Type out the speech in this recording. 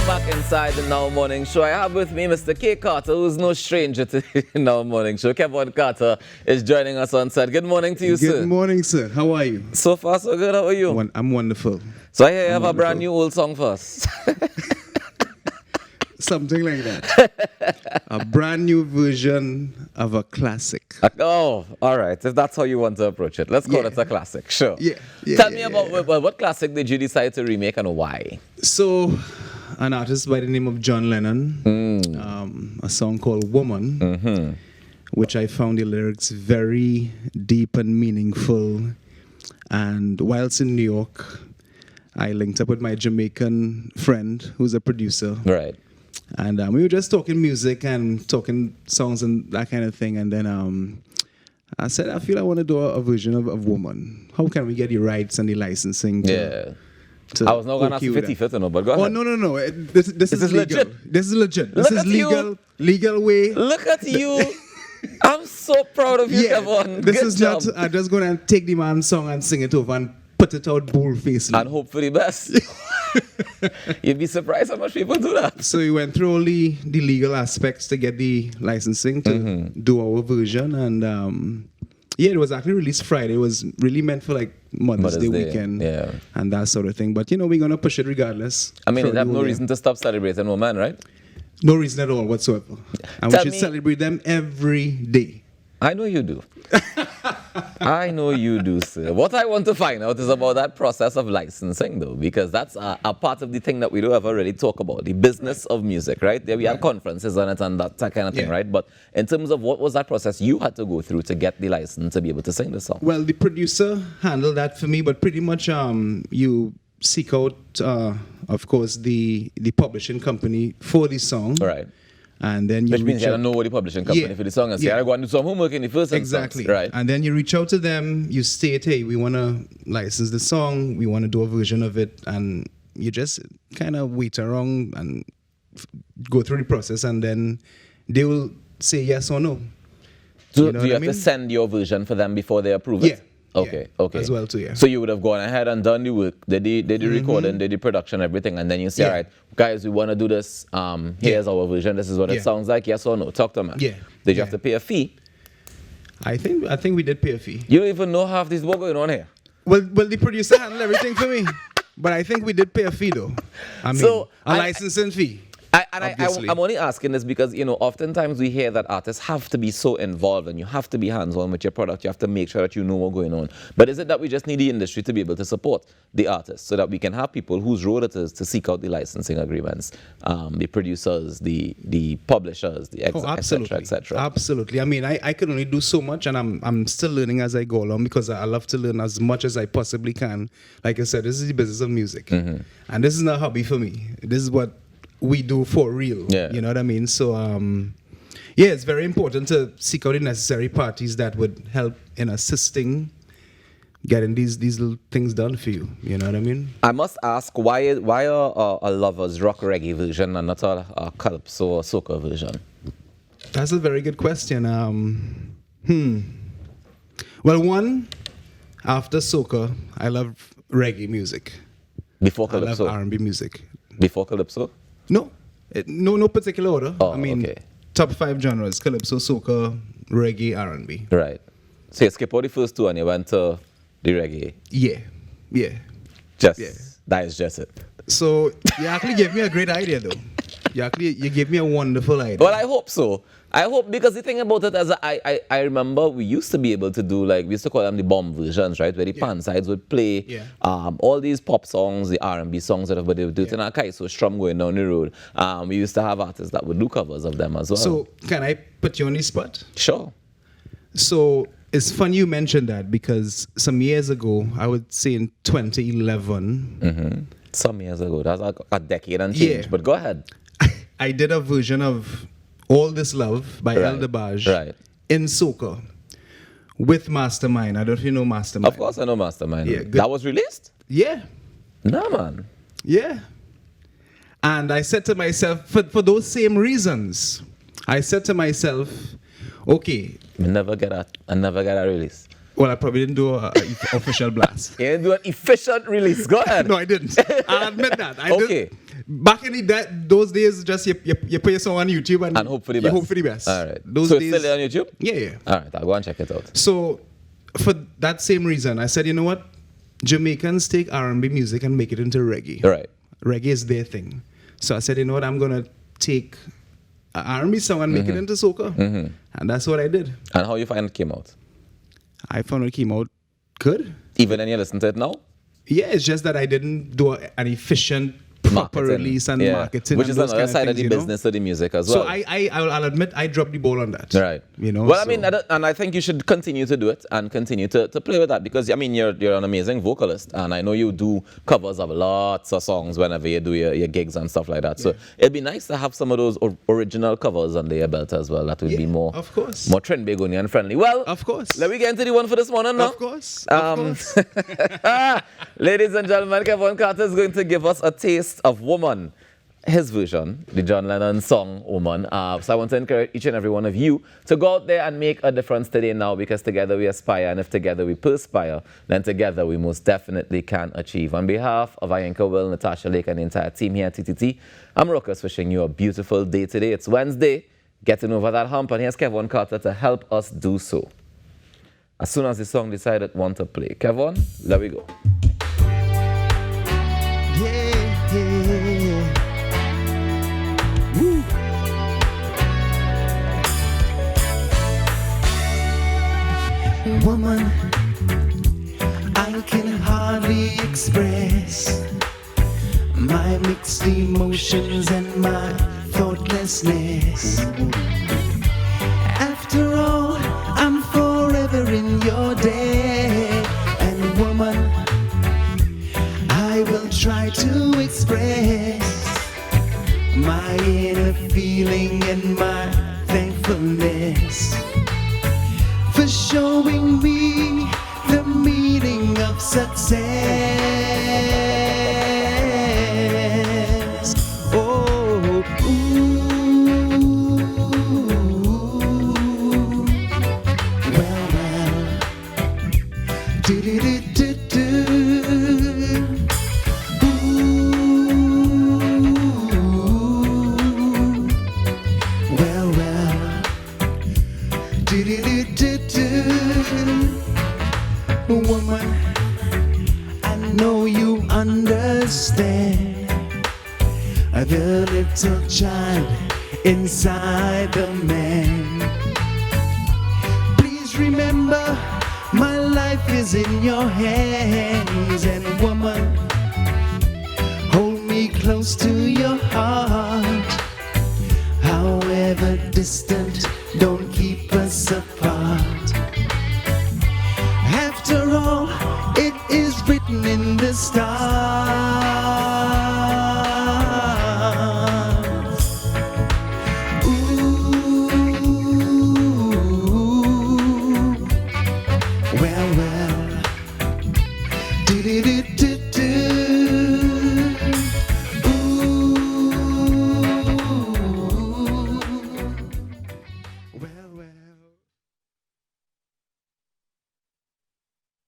back inside the Now Morning Show. I have with me Mr. K. Carter, who's no stranger to the Now Morning Show. Kevon Carter is joining us on set. Good morning to you, sir. Good morning, sir. How are you? So far, so good. How are you? I'm wonderful. So I hear you have a brand new old song for us. Something like that. A brand new version of a classic. Oh, all right. If that's how you want to approach it, let's call it a classic. Sure. Tell me about what classic did you decide to remake and why? So, an artist by the name of John Lennon, a song called Woman, which I found the lyrics very deep and meaningful. And whilst in New York, I linked up with my Jamaican friend who's a producer. Right. And we were just talking music and talking songs and that kind of thing. And then I said, I feel I want to do a version of Woman. How can we get the rights and the licensing to I was not going to ask 50-50, no, but go ahead. Oh, no. This is legal. Legit. This is legit. This is legal way. Look at you. I'm so proud of you, Kevon. This Good is job. not, I'm just going to take the man's song and sing it over and put it out bull-facedly. And hope for the best. You'd be surprised how much people do that. So we went through all the legal aspects to get the licensing to do our version. And it was actually released Friday. It was really meant for like Mother's Day weekend and that sort of thing. But, we're going to push it regardless. I mean, they have no reason to stop celebrating women, right? No reason at all whatsoever. And we should celebrate them every day. I know you do. I know you do, sir. What I want to find out is about that process of licensing, though, because that's a part of the thing that we don't ever really talk about, the business of music, right? There we have conferences on it and that kind of thing, right? But in terms of what was that process you had to go through to get the license to be able to sing the song? Well, the producer handled that for me, but pretty much you seek out, of course, the publishing company for the song. Right. And then Which means you don't know what the publishing company for the song and say, I go and do some homework in the first instance. Exactly. Right. And then you reach out to them, you state, hey, we want to license the song, we want to do a version of it, and you just kind of wait around and go through the process, and then they will say yes or no. So do you have to send your version for them before they approve it? Okay. As well too, So you would have gone ahead and done the work, did the recording, did the production, everything, and then you say, all right, guys, we want to do this. Here's our version. This is what it sounds like. Yes or no? Talk to me. Did you have to pay a fee? I think we did pay a fee. You don't even know half this work going on here. Well, the producer handled everything for me, but I think we did pay a fee though. I mean, a licensing fee. I'm only asking this because, oftentimes we hear that artists have to be so involved and you have to be hands-on with your product. You have to make sure that you know what's going on. But is it that we just need the industry to be able to support the artists so that we can have people whose role it is to seek out the licensing agreements, the producers, the publishers, the et cetera? Absolutely. I mean, I can only do so much, and I'm still learning as I go along because I love to learn as much as I possibly can. Like I said, this is the business of music. And this is not a hobby for me. This is what we do for real. You know what I mean? So, it's very important to seek out the necessary parties that would help in assisting getting these little things done for you. You know what I mean? I must ask, why a Lovers rock reggae version and not a calypso or soca version? That's a very good question. Well, one, after soca, I love reggae music. Before calypso? I love R&B music. Before calypso? No. No particular order. Okay. Top 5 genres: calypso, soca, reggae, R&B. Right. So you skip all the first two and you went to the reggae. Yeah. That is just it. So you actually gave me a great idea, though. You gave me a wonderful idea. Well, I hope so. I hope, because the thing about it is, I remember we used to be able to do, like, we used to call them the bomb versions, right? Where the pan sides would play all these pop songs, the R&B songs, but they would do it in a kaiso strum going down the road. We used to have artists that would do covers of them as well. So can I put you on the spot? Sure. So it's funny you mentioned that, because some years ago, I would say in 2011. Some years ago. That's like a decade and change. But go ahead. I did a version of All This Love by El DeBarge in soca with Mastermind. I don't know if you know Mastermind. Of course I know Mastermind. Yeah, that was released? Yeah. Nah, man. Yeah. And I said to myself, for those same reasons, I said to myself, okay. I never get a release. Well, I probably didn't do an official blast. You didn't do an efficient release. Go ahead. No, I didn't. I admit that. Back in those days, just you put your song on YouTube And hope for the you best. hope for the best. All right. Those So days, it's still there on YouTube? Yeah. All right, I'll go and check it out. So for that same reason, I said, you know what? Jamaicans take R&B music and make it into reggae. Right. Reggae is their thing. So I said, you know what? I'm gonna take an R&B song and make it into soca, and that's what I did. And how you find it came out? I found it came out good. Even when you listen to it now? Yeah, it's just that I didn't do an efficient proper Marketing. release and Yeah. marketing. Which and is those another kind side of things, the you know? business of the music as well. So I'll admit I dropped the ball on that. Right. You know. Well, I so- mean, and I think you should continue to do it and continue to play with that because I mean you're an amazing vocalist and I know you do covers of lots of songs whenever you do your gigs and stuff like that. So it'd be nice to have some of those original covers under your belt as well. That would be more, of course, more trend Begonian friendly. Well, of course. Let me get into the one for this morning now. Of course. Ladies and gentlemen, Kevon Carter is going to give us a taste of Woman. His version, the John Lennon song Woman. So I want to encourage each and every one of you to go out there and make a difference today now because together we aspire and if together we perspire, then together we most definitely can achieve. On behalf of Ayanka Will, Natasha Lake and the entire team here at TTT, I'm Ruckus wishing you a beautiful day today. It's Wednesday, getting over that hump and here's Kevon Carter to help us do so. As soon as the song decided want to play. Kevon, there we go. Woman, I can hardly express my mixed emotions and my thoughtlessness. After all, I'm forever in your debt. And woman, I will try to express my inner feeling and my thankfulness for showing me the meaning of success. Oh, ooh, well, do do do do do. Ooh, well, do do do do do. Woman, I know you understand the little child inside the man. Please remember, my life is in your hands, and woman, hold me close to your heart. However distant, don't keep us apart.